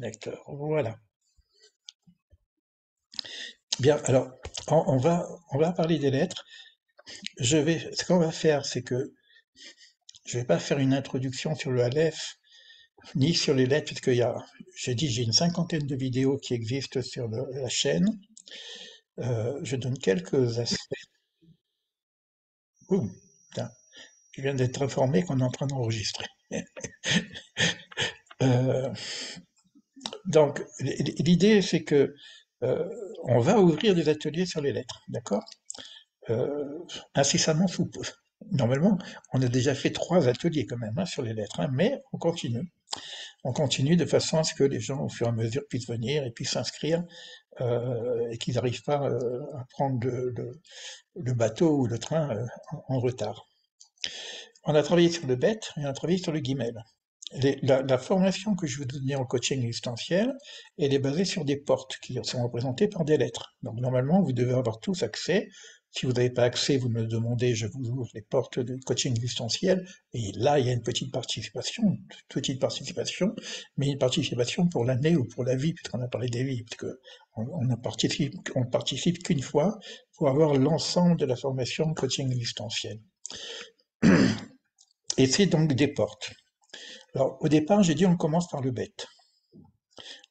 lecteur. Voilà. Bien, alors, on va parler des lettres. Ce qu'on va faire, c'est que je vais pas faire une introduction sur le Aleph, ni sur les lettres, parce j'ai une cinquantaine de vidéos qui existent sur la chaîne. Je donne quelques aspects. Ouh, putain, je viens d'être informé qu'on est en train d'enregistrer. Euh, donc, l'idée, c'est que on va ouvrir des ateliers sur les lettres, d'accord? Incessamment sous peu. Normalement, on a déjà fait 3 ateliers quand même, hein, sur les lettres, hein, mais on continue. On continue de façon à ce que les gens, au fur et à mesure, puissent venir et puissent s'inscrire, et qu'ils n'arrivent pas à prendre le bateau ou le train en retard. On a travaillé sur le bet et on a travaillé sur le guimel. La formation que je vais donner en coaching existentiel, elle est basée sur des portes qui sont représentées par des lettres. Donc normalement, vous devez avoir tous accès. Si vous n'avez pas accès, vous me le demandez, je vous ouvre les portes de coaching existentiel. Et là, il y a une petite participation, mais une participation pour l'année ou pour la vie, puisqu'on a parlé des vies, parce que on participe qu'une fois pour avoir l'ensemble de la formation coaching existentiel. Et c'est donc des portes. Alors, au départ, j'ai dit on commence par le bête.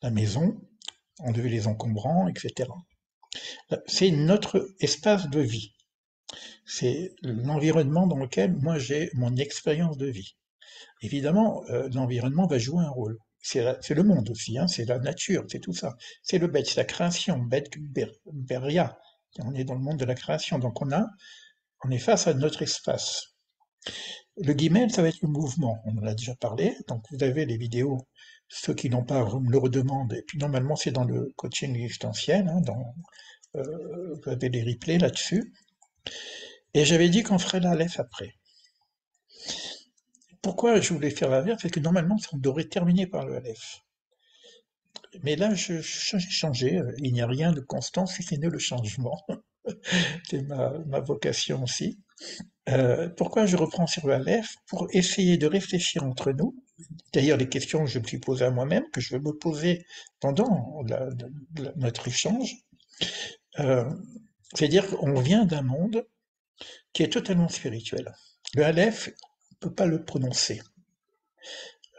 La maison, enlever les encombrants, etc. C'est notre espace de vie. C'est l'environnement dans lequel moi j'ai mon expérience de vie. Évidemment, l'environnement va jouer un rôle. C'est le monde aussi, hein, c'est la nature, c'est tout ça. C'est le bête, c'est la création, bête beria. On est dans le monde de la création, donc on est face à notre espace. Le guimel, ça va être le mouvement, on en a déjà parlé, donc vous avez les vidéos, ceux qui n'ont pas me le redemandent, et puis normalement c'est dans le coaching existentiel, hein, vous avez les replays là-dessus, et j'avais dit qu'on ferait l'Aleph après. Pourquoi je voulais faire l'Aleph? Parce que normalement on devrait terminer par le Aleph. Mais là, j'ai changé, il n'y a rien de constant si ce n'est le changement. C'est ma vocation aussi. Pourquoi je reprends sur le Aleph? Pour essayer de réfléchir entre nous. D'ailleurs, les questions que je me suis posées à moi-même, que je vais me poser pendant notre échange, euh, c'est-à-dire qu'on vient d'un monde qui est totalement spirituel. Le Aleph, on ne peut pas le prononcer.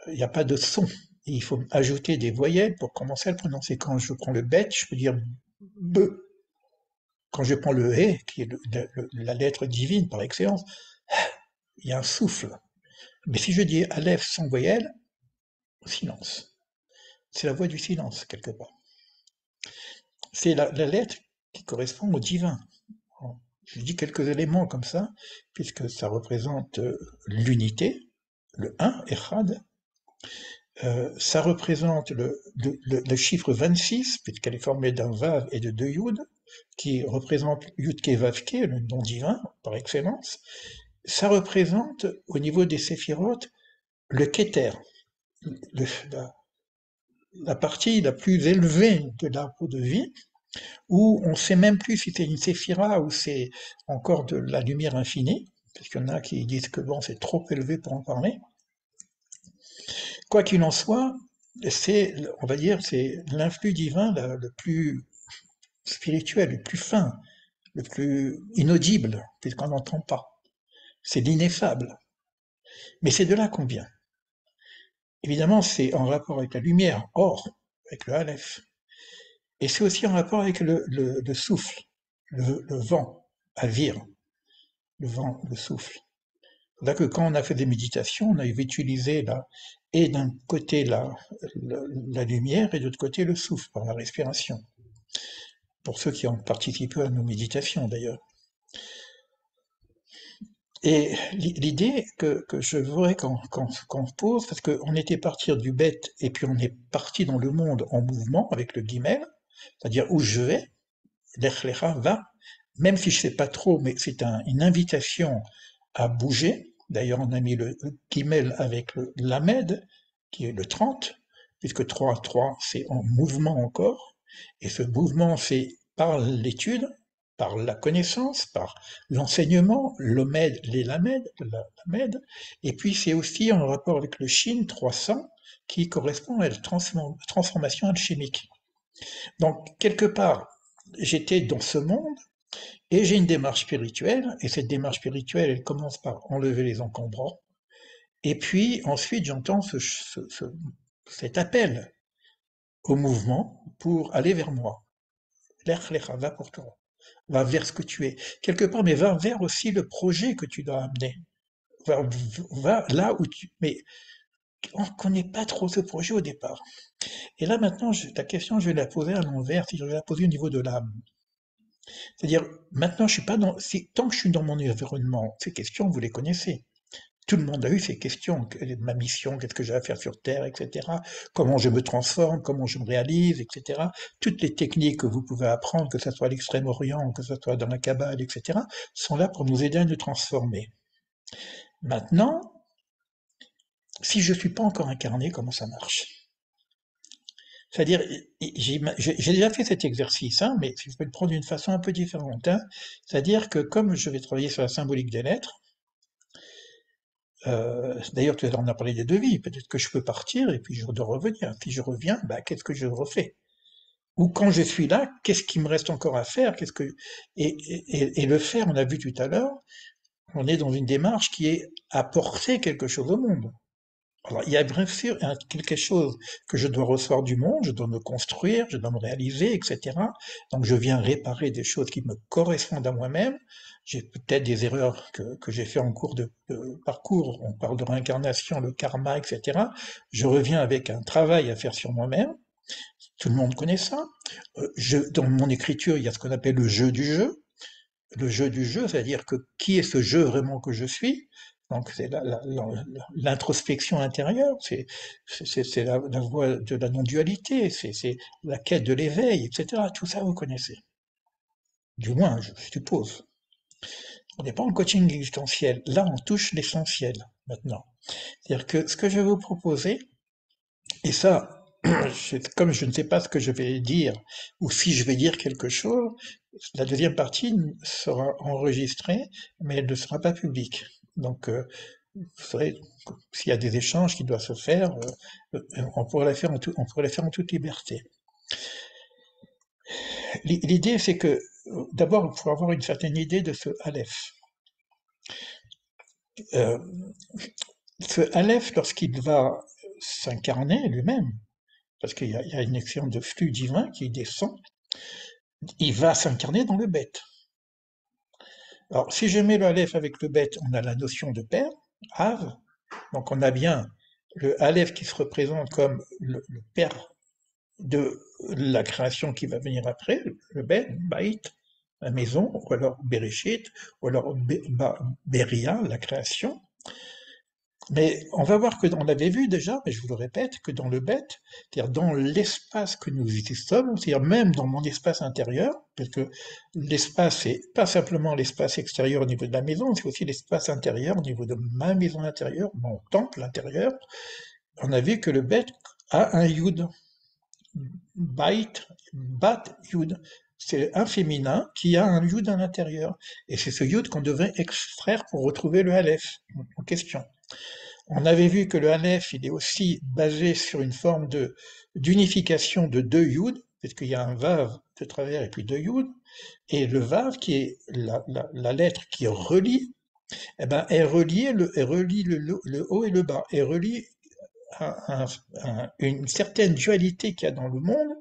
Il n'y a pas de son. Et il faut ajouter des voyelles pour commencer à le prononcer. Quand je prends le bet, je peux dire B. Quand je prends le He, qui est la lettre divine par excellence, il y a un souffle. Mais si je dis Aleph sans voyelle, silence. C'est la voix du silence, quelque part. C'est la lettre qui correspond au divin. Je dis quelques éléments comme ça, puisque ça représente l'unité, le 1, Echad. Ça représente le chiffre 26, puisqu'elle est formée d'un Vav et de 2 Yud, qui représente Yudke Vavke, le nom divin par excellence. Ça représente, au niveau des séphirotes, le Keter, la, la partie la plus élevée de l'arbre de vie, où on ne sait même plus si c'est une séphira ou c'est encore de la lumière infinie, parce qu'il y en a qui disent que bon, c'est trop élevé pour en parler. Quoi qu'il en soit, on va dire, c'est l'influx divin le plus spirituel, le plus fin, le plus inaudible, puisqu'on n'entend pas. C'est l'ineffable. Mais c'est de là qu'on vient. Évidemment, c'est en rapport avec la lumière, or, avec le Aleph. Et c'est aussi en rapport avec le souffle, le vent, avir, le vent, le souffle. C'est là que quand on a fait des méditations, on a utilisé et d'un côté la lumière et de l'autre côté le souffle par la respiration. Pour ceux qui ont participé à nos méditations d'ailleurs. Et l'idée que je voudrais qu'on pose, parce qu'on était parti du bête et puis on est parti dans le monde en mouvement avec le guimel, c'est-à-dire où je vais, l'Echlecha va, même si je ne sais pas trop, mais c'est une invitation à bouger. D'ailleurs, on a mis le guimel avec le lamed, qui est le 30, puisque 3 c'est en mouvement encore, et ce mouvement, c'est par l'étude, par la connaissance, par l'enseignement, l'omed, les lamed, et puis c'est aussi en rapport avec le Shin 300, qui correspond à la transformation alchimique. Donc, quelque part, j'étais dans ce monde et j'ai une démarche spirituelle, et cette démarche spirituelle, elle commence par enlever les encombrants, et puis ensuite j'entends cet appel au mouvement pour aller vers moi. Lech lecha, va pour toi, va vers ce que tu es. Quelque part, mais va vers aussi le projet que tu dois amener. Va, va là où tu... Mais on ne connaît pas trop ce projet au départ. Et là maintenant, ta question, je vais la poser à l'envers, si je vais la poser au niveau de l'âme. C'est-à-dire, maintenant, je suis pas dans... tant que je suis dans mon environnement, ces questions, vous les connaissez. Tout le monde a eu ces questions. Quelle est ma mission? Qu'est-ce que j'ai à faire sur Terre, etc. Comment je me transforme? Comment je me réalise, etc. Toutes les techniques que vous pouvez apprendre, que ce soit à l'Extrême-Orient, que ce soit dans la Kabbale, etc., sont là pour nous aider à nous transformer. Maintenant, si je ne suis pas encore incarné, comment ça marche? C'est-à-dire, j'ai déjà fait cet exercice, hein, mais je peux le prendre d'une façon un peu différente. Hein. C'est-à-dire que comme je vais travailler sur la symbolique des lettres, d'ailleurs, tu en as parlé des devis, peut-être que je peux partir et puis je dois revenir. Si je reviens, bah, qu'est-ce que je refais? Ou quand je suis là, qu'est-ce qu'il me reste encore à faire? Et le faire, on a vu tout à l'heure, on est dans une démarche qui est apporter quelque chose au monde. Alors, il y a bien sûr quelque chose que je dois recevoir du monde, je dois me construire, je dois me réaliser, etc. Donc, je viens réparer des choses qui me correspondent à moi-même. J'ai peut-être des erreurs que j'ai fait en cours de parcours. On parle de réincarnation, le karma, etc. Je reviens avec un travail à faire sur moi-même. Tout le monde connaît ça. Dans mon écriture, il y a ce qu'on appelle le jeu du jeu. Le jeu du jeu, c'est-à-dire que qui est ce jeu vraiment que je suis? Donc c'est l'introspection intérieure, c'est la voie de la non-dualité, c'est la quête de l'éveil, etc. Tout ça, vous connaissez. Du moins, je suppose. On n'est pas en coaching existentiel. Là, on touche l'essentiel maintenant. C'est-à-dire que ce que je vais vous proposer, et ça, comme je ne sais pas ce que je vais dire, ou si je vais dire quelque chose, la deuxième partie sera enregistrée, mais elle ne sera pas publique. Donc, vous saurez, s'il y a des échanges qui doivent se faire, on pourrait les faire on pourrait les faire en toute liberté. L'idée, c'est que, d'abord, il faut avoir une certaine idée de ce Aleph. Euh, Ce Aleph, lorsqu'il va s'incarner lui-même, parce qu'il y a une expérience de flux divin qui descend, il va s'incarner dans le bête. Alors, si je mets le Aleph avec le bête, on a la notion de père, Av, donc on a bien le Aleph qui se représente comme le père de la création qui va venir après, le bête, Bait, la maison, ou alors Bereshit, ou alors Beria, la création. Mais on va voir que on l'avait vu déjà, mais je vous le répète, que dans le bête, c'est-à-dire dans l'espace que nous y sommes, c'est-à-dire même dans mon espace intérieur, parce que l'espace, c'est pas simplement l'espace extérieur au niveau de la maison, c'est aussi l'espace intérieur au niveau de ma maison intérieure, mon temple intérieur. On a vu que le bête a un yud, bait, bat yud. C'est un féminin qui a un yud à l'intérieur. Et c'est ce yud qu'on devrait extraire pour retrouver le aleph en question. On avait vu que le Aleph, il est aussi basé sur une forme d'unification de deux Yud, parce qu'il y a un Vav de travers et puis deux Yud, et le Vav, qui est la lettre qui relie, eh ben, elle relie le haut et le bas, elle relie une certaine dualité qu'il y a dans le monde,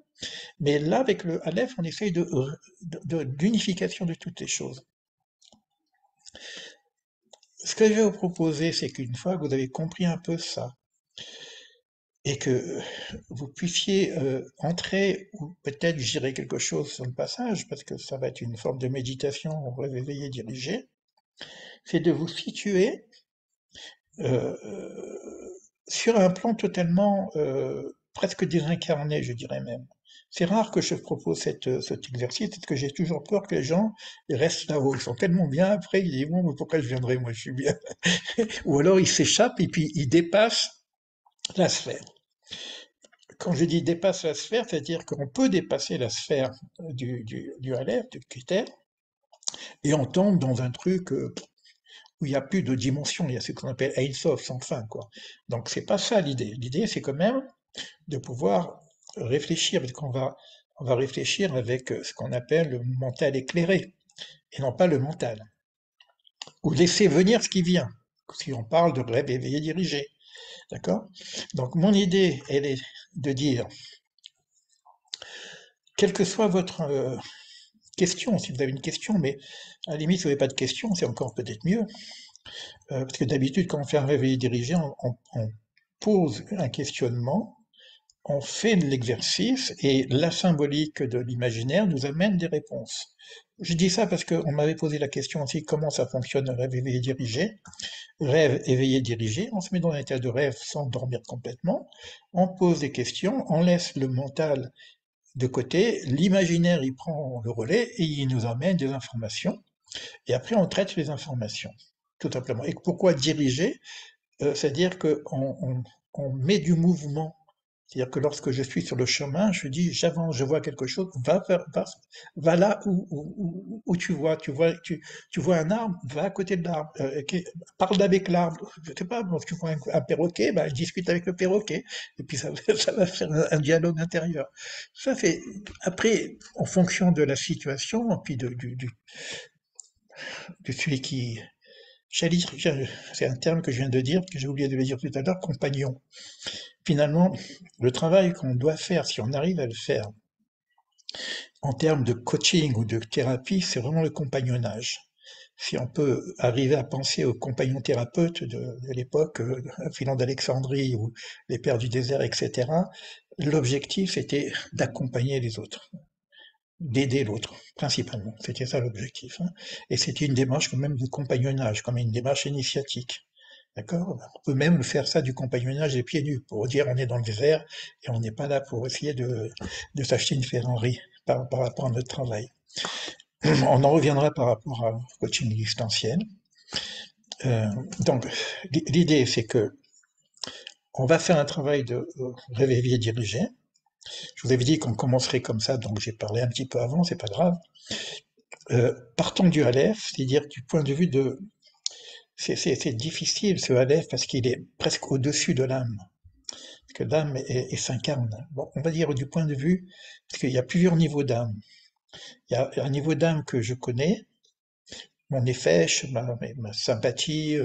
mais là, avec le Aleph, on essaye d'unification de toutes les choses. Ce que je vais vous proposer, c'est qu'une fois que vous avez compris un peu ça, et que vous puissiez entrer, ou peut-être je dirais quelque chose sur le passage, parce que ça va être une forme de méditation réveillée dirigée, c'est de vous situer euh, sur un plan totalement presque désincarné, je dirais même. C'est rare que je propose cet exercice, parce que j'ai toujours peur que les gens ils restent là-haut. Ils sont tellement bien, après ils disent, bon, mais pourquoi je viendrai, moi je suis bien. Ou alors ils s'échappent et puis ils dépassent la sphère. Quand je dis dépasse la sphère, c'est-à-dire qu'on peut dépasser la sphère du Aleph, du critère, et on tombe dans un truc où il n'y a plus de dimension, il y a ce qu'on appelle Ein Sof, sans fin, quoi. Donc c'est pas ça l'idée. L'idée, c'est quand même de pouvoir réfléchir, parce on va réfléchir avec ce qu'on appelle le mental éclairé, et non pas le mental. Ou laisser venir ce qui vient, si on parle de rêve éveillé dirigé. D'accord? Donc mon idée, elle est de dire, quelle que soit votre question, si vous avez une question, mais à la limite, si vous n'avez pas de question, c'est encore peut-être mieux, parce que d'habitude, quand on fait un réveil dirigé, on pose un questionnement, on fait de l'exercice, et la symbolique de l'imaginaire nous amène des réponses. Je dis ça parce qu'on m'avait posé la question aussi, comment ça fonctionne le rêve éveillé dirigé. Rêve éveillé dirigé, on se met dans un état de rêve sans dormir complètement, on pose des questions, on laisse le mental de côté, l'imaginaire il prend le relais et il nous amène des informations, et après on traite les informations, tout simplement. Et pourquoi diriger? C'est-à-dire on met du mouvement. C'est-à-dire que lorsque je suis sur le chemin, je dis, j'avance, je vois quelque chose, va là où tu vois un arbre, va à côté de l'arbre, parle avec l'arbre. Je sais pas, quand tu vois un perroquet, ben, je discute avec le perroquet, et puis ça, ça va faire un dialogue intérieur. Ça fait, après, en fonction de la situation, puis de celui qui, j'allais dire, c'est un terme que je viens de dire, que j'ai oublié de le dire tout à l'heure, compagnon. Finalement, le travail qu'on doit faire, si on arrive à le faire en termes de coaching ou de thérapie, c'est vraiment le compagnonnage. Si on peut arriver à penser aux compagnons thérapeutes de l'époque, Philon d'Alexandrie ou les Pères du désert, etc., l'objectif était d'accompagner les autres, d'aider l'autre, principalement. C'était ça l'objectif, hein. Et c'était une démarche quand même de compagnonnage, comme une démarche initiatique. D'accord? On peut même faire ça du compagnonnage des pieds nus, pour dire on est dans le désert et on n'est pas là pour essayer de s'acheter une Ferrari par rapport à notre travail. On en reviendra par rapport au coaching existentiel. Euh, donc, l'idée, c'est que on va faire un travail de réveiller dirigé. Je vous avais dit qu'on commencerait comme ça, donc j'ai parlé un petit peu avant, c'est pas grave. Partons du Aleph, c'est-à-dire du point de vue de... C'est difficile ce Aleph parce qu'il est presque au-dessus de l'âme, parce que l'âme s'incarne. Bon, on va dire du point de vue, parce qu'il y a plusieurs niveaux d'âme. Il y a un niveau d'âme que je connais, mon effet, ma sympathie,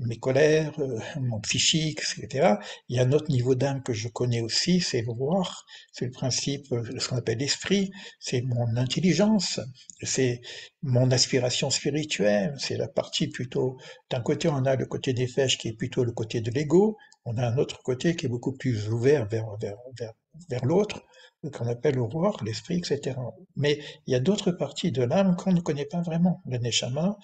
mes colères, mon psychique, etc. Il y a un autre niveau d'âme que je connais aussi, c'est le voir, c'est le principe, ce qu'on appelle l'esprit, c'est mon intelligence, c'est mon aspiration spirituelle, c'est la partie plutôt, d'un côté on a le côté des fèches qui est plutôt le côté de l'ego, on a un autre côté qui est beaucoup plus ouvert vers l'autre, qu'on appelle le roi, l'esprit, etc. Mais il y a d'autres parties de l'âme qu'on ne connaît pas vraiment. Le neshama,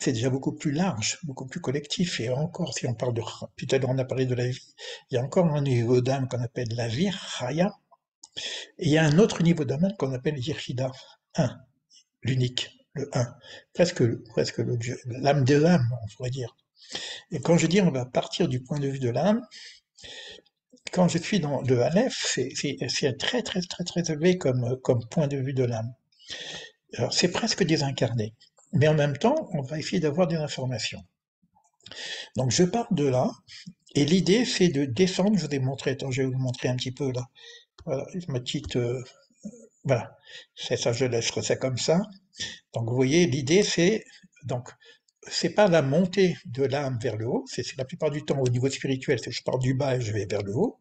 c'est déjà beaucoup plus large, beaucoup plus collectif. Et encore, si on parle de... Tout à l'heure, on a parlé de la vie. Il y a encore un niveau d'âme qu'on appelle la vie, Raya. Et il y a un autre niveau d'âme qu'on appelle Yechida, un, l'unique, le un. Presque le Dieu, l'âme de l'âme, on pourrait dire. Et quand je dis on va partir du point de vue de l'âme, quand je suis dans le Aleph, c'est très très très très élevé comme point de vue de l'âme. Alors c'est presque désincarné. Mais en même temps, on va essayer d'avoir des informations. Donc je pars de là, et l'idée c'est de descendre, je vous ai montré, attends, je vais vous montrer un petit peu là. Voilà, ma petite... voilà, c'est ça, je laisserai ça comme ça. Donc vous voyez, l'idée c'est... Donc, c'est pas la montée de l'âme vers le haut, c'est la plupart du temps au niveau spirituel, c'est que je pars du bas et je vais vers le haut.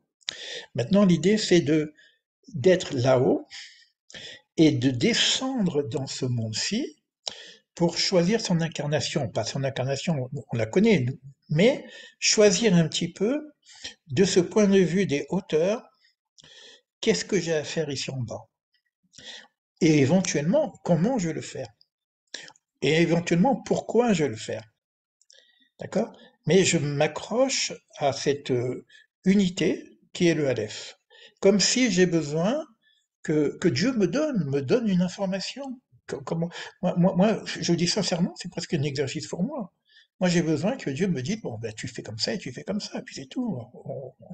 Maintenant, l'idée c'est d'être là-haut et de descendre dans ce monde-ci pour choisir son incarnation. Pas son incarnation, on la connaît, mais choisir un petit peu, de ce point de vue des hauteurs, qu'est-ce que j'ai à faire ici en bas? Et éventuellement, comment je vais le faire? Et éventuellement, pourquoi je vais le faire? D'accord? Mais je m'accroche à cette unité qui est le Aleph. Comme si j'ai besoin que Dieu me donne une information. Comment, moi, je dis sincèrement, c'est presque un exercice pour moi. Moi, j'ai besoin que Dieu me dise, bon, ben, tu fais comme ça et tu fais comme ça, puis c'est tout.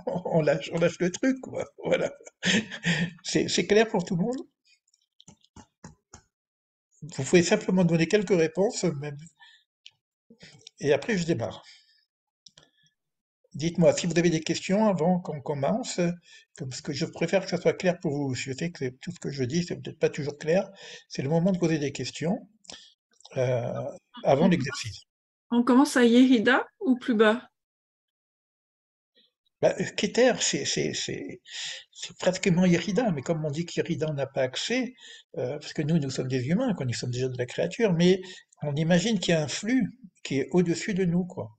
On lâche le truc, quoi. Voilà. C'est clair pour tout le monde? Vous pouvez simplement donner quelques réponses, même. et après je démarre. Dites-moi si vous avez des questions avant qu'on commence, parce que je préfère que ça soit clair pour vous. Je sais que tout ce que je dis, c'est peut-être pas toujours clair. C'est le moment de poser des questions euh, avant On, l'exercice. on commence à Yérida ou plus bas? Bah, Keter, c'est pratiquement Yerida, mais comme on dit qu'Yerida n'a pas accès, parce que nous sommes des humains, quoi, nous sommes déjà de la créature, mais on imagine qu'il y a un flux qui est au-dessus de nous, quoi,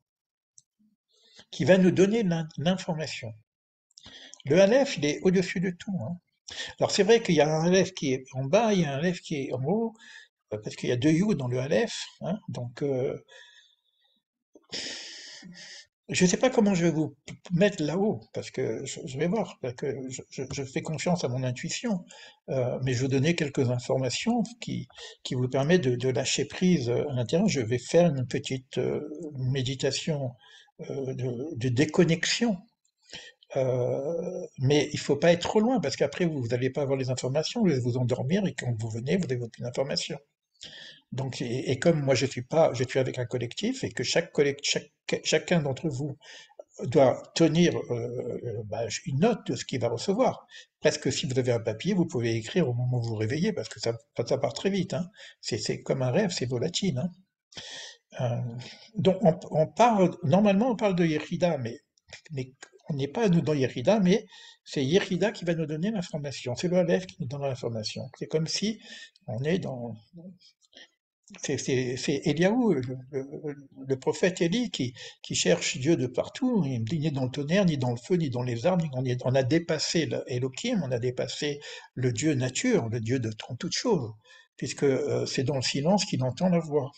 qui va nous donner l'information. Le Aleph, il est au-dessus de tout, hein. Alors c'est vrai qu'il y a un Aleph qui est en bas, il y a un Aleph qui est en haut, parce qu'il y a deux Yud dans le Aleph, hein, donc je ne sais pas comment je vais vous mettre là-haut, parce que je vais voir, parce que je fais confiance à mon intuition, mais je vais vous donner quelques informations qui vous permettent de lâcher prise à l'intérieur. Je vais faire une petite méditation de déconnexion, mais il faut pas être trop loin, parce qu'après vous n'allez pas avoir les informations, vous allez vous endormir, et quand vous venez, vous n'avez aucune information. Donc, et comme moi je suis pas, je suis avec un collectif, et que chacun d'entre vous doit tenir bah, une note de ce qu'il va recevoir. Presque si vous avez un papier, vous pouvez écrire au moment où vous vous réveillez, parce que ça part très vite, hein. C'est comme un rêve, c'est volatile, hein. Euh, donc on parle, normalement on parle de Yerida, mais on n'est pas nous dans Yerida, mais c'est Yerida qui va nous donner l'information. C'est le Aleph qui nous donne l'information. C'est comme si on est dans, c'est Éliaou, le prophète Élie, qui cherche Dieu de partout. Il me dit ni dans le tonnerre, ni dans le feu, ni dans les arbres. On a dépassé Elohim, on a dépassé le Dieu nature, le Dieu de toutes choses, puisque c'est dans le silence qu'il entend la voix.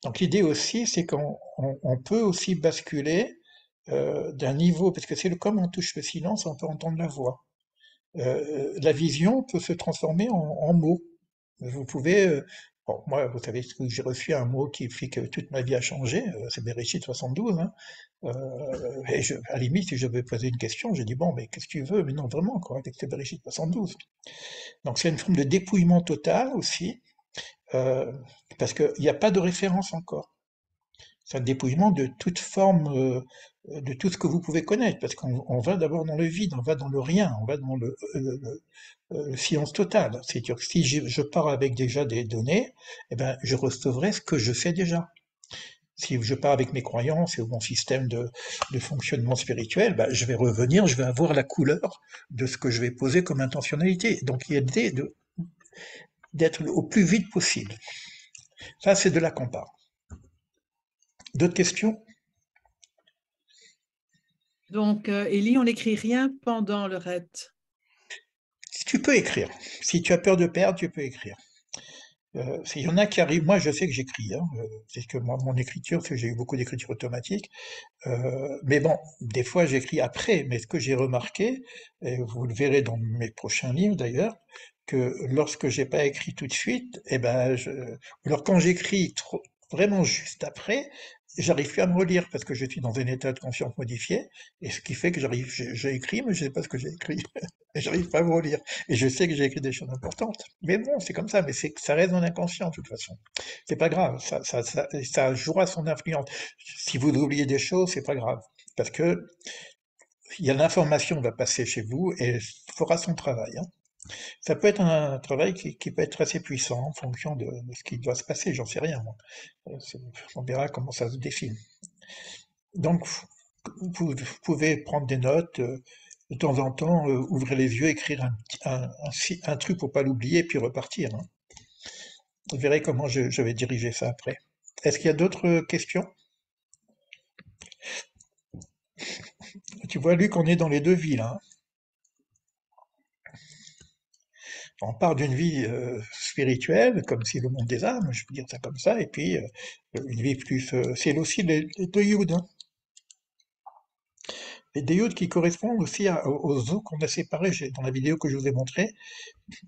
Donc l'idée aussi, c'est qu'on peut aussi basculer d'un niveau, parce que comme on touche le silence, on peut entendre la voix. La vision peut se transformer en mots. Vous pouvez, bon, moi, vous savez que j'ai reçu un mot qui fait que toute ma vie a changé, c'est Bereshit 72, hein. Et à la limite, si je vais poser une question, j'ai dit, bon, mais qu'est-ce que tu veux? Mais non, vraiment, quoi, avec c'est Bereshit 72. Donc c'est une forme de dépouillement total aussi, euh, parce qu'il n'y a pas de référence encore. C'est un dépouillement de toute forme, de tout ce que vous pouvez connaître, parce qu'on va d'abord dans le vide, on va dans le rien, on va dans le silence total. C'est-à-dire que si je pars avec déjà des données, eh ben, je recevrai ce que je sais déjà. Si je pars avec mes croyances et mon système de fonctionnement spirituel, ben, je vais revenir, je vais avoir la couleur de ce que je vais poser comme intentionnalité. Donc il y a l'idée d'être au plus vite possible. Ça, c'est de la compare. D'autres questions? Donc, Élie, on n'écrit rien pendant le raid. Si tu peux écrire. Si tu as peur de perdre, tu peux écrire. Il y en a qui arrivent, moi je sais que j'écris, hein, c'est que moi, mon écriture, parce que j'ai eu beaucoup d'écriture automatique, mais bon, des fois j'écris après, mais ce que j'ai remarqué, et vous le verrez dans mes prochains livres d'ailleurs, que lorsque j'ai pas écrit tout de suite, eh ben, alors quand j'écris vraiment juste après, j'arrive plus à me relire parce que je suis dans un état de conscience modifié, et ce qui fait que j'ai écrit, mais je sais pas ce que j'ai écrit, et j'arrive pas à me relire. Et je sais que j'ai écrit des choses importantes. Mais bon, c'est comme ça, mais ça reste dans l'inconscient de toute façon. C'est pas grave, ça jouera son influence. Si vous oubliez des choses, c'est pas grave. Parce que il y a l'information va passer chez vous et elle fera son travail, hein. Ça peut être un travail qui peut être assez puissant en fonction de ce qui doit se passer, j'en sais rien, moi. On verra comment ça se défile. Donc, vous pouvez prendre des notes, de temps en temps, ouvrir les yeux, écrire un truc pour pas l'oublier, puis repartir, hein. Vous verrez comment je vais diriger ça après. Est-ce qu'il y a d'autres questions? Tu vois, Luc, on est dans les deux villes, hein. On part d'une vie spirituelle, comme si le monde des âmes, je peux dire ça comme ça, et puis une vie plus... c'est aussi les deux yuds, hein. Les deux yuds qui correspondent aussi aux os qu'on a séparés. Dans la vidéo que je vous ai montrée,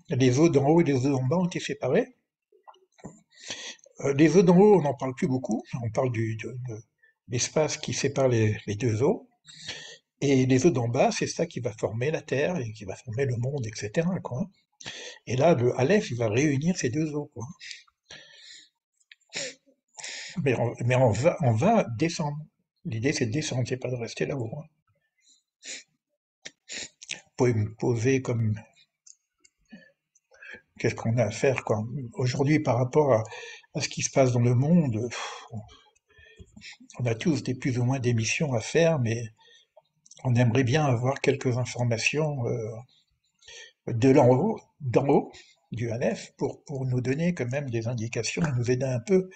les os d'en haut et les os d'en bas ont été séparés. Les os d'en haut, on n'en parle plus beaucoup, on parle de l'espace qui sépare les deux os. Et les os d'en bas, c'est ça qui va former la Terre et qui va former le monde, etc., quoi. Et là, le Aleph, il va réunir ces deux os, quoi. Mais on va descendre. L'idée, c'est de descendre, c'est pas de rester là-haut, hein. Vous pouvez me poser comme qu'est-ce qu'on a à faire, quoi. Aujourd'hui, par rapport à ce qui se passe dans le monde, on a tous des plus ou moins des missions à faire, mais on aimerait bien avoir quelques informations de d'en haut, du Aleph, pour nous donner quand même des indications et nous aider un peu.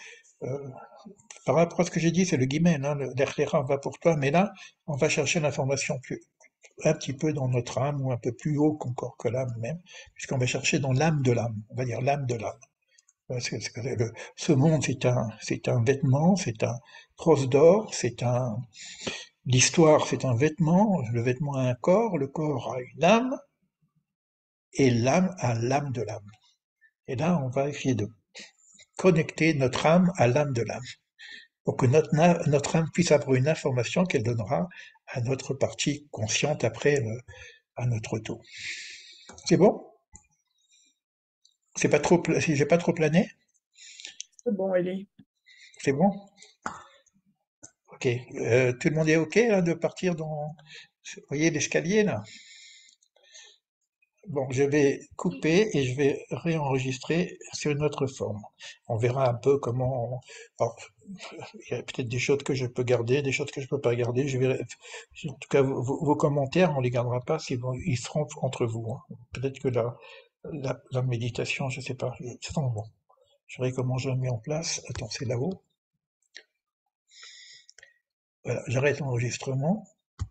Euh, Par rapport à ce que j'ai dit, c'est le guimen, hein, l'Echlecha va pour toi, mais là, on va chercher l'information un petit peu dans notre âme, ou un peu plus haut encore que l'âme même, puisqu'on va chercher dans l'âme de l'âme, on va dire l'âme de l'âme. Ce monde, c'est un vêtement, c'est un trosse d'or, l'histoire, c'est un vêtement, le vêtement a un corps, le corps a une âme, et l'âme a l'âme de l'âme. Et là, on va essayer de connecter notre âme à l'âme de l'âme, pour que notre âme puisse avoir une information qu'elle donnera à notre partie consciente après, à notre tour. C'est bon? C'est pas trop, si j'ai pas trop plané? C'est bon, Elie. C'est bon? Ok. Tout le monde est ok là, de partir vous voyez l'escalier là? Bon, je vais couper et je vais réenregistrer sur une autre forme. On verra un peu comment. Alors, il y a peut-être des choses que je peux garder, des choses que je peux pas garder. En tout cas, vos commentaires, on les gardera pas, ils seront entre vous, hein. Peut-être que la méditation, je sais pas. Bon, je verrai comment je la mets en place. Attends, c'est là-haut. Voilà, j'arrête l'enregistrement.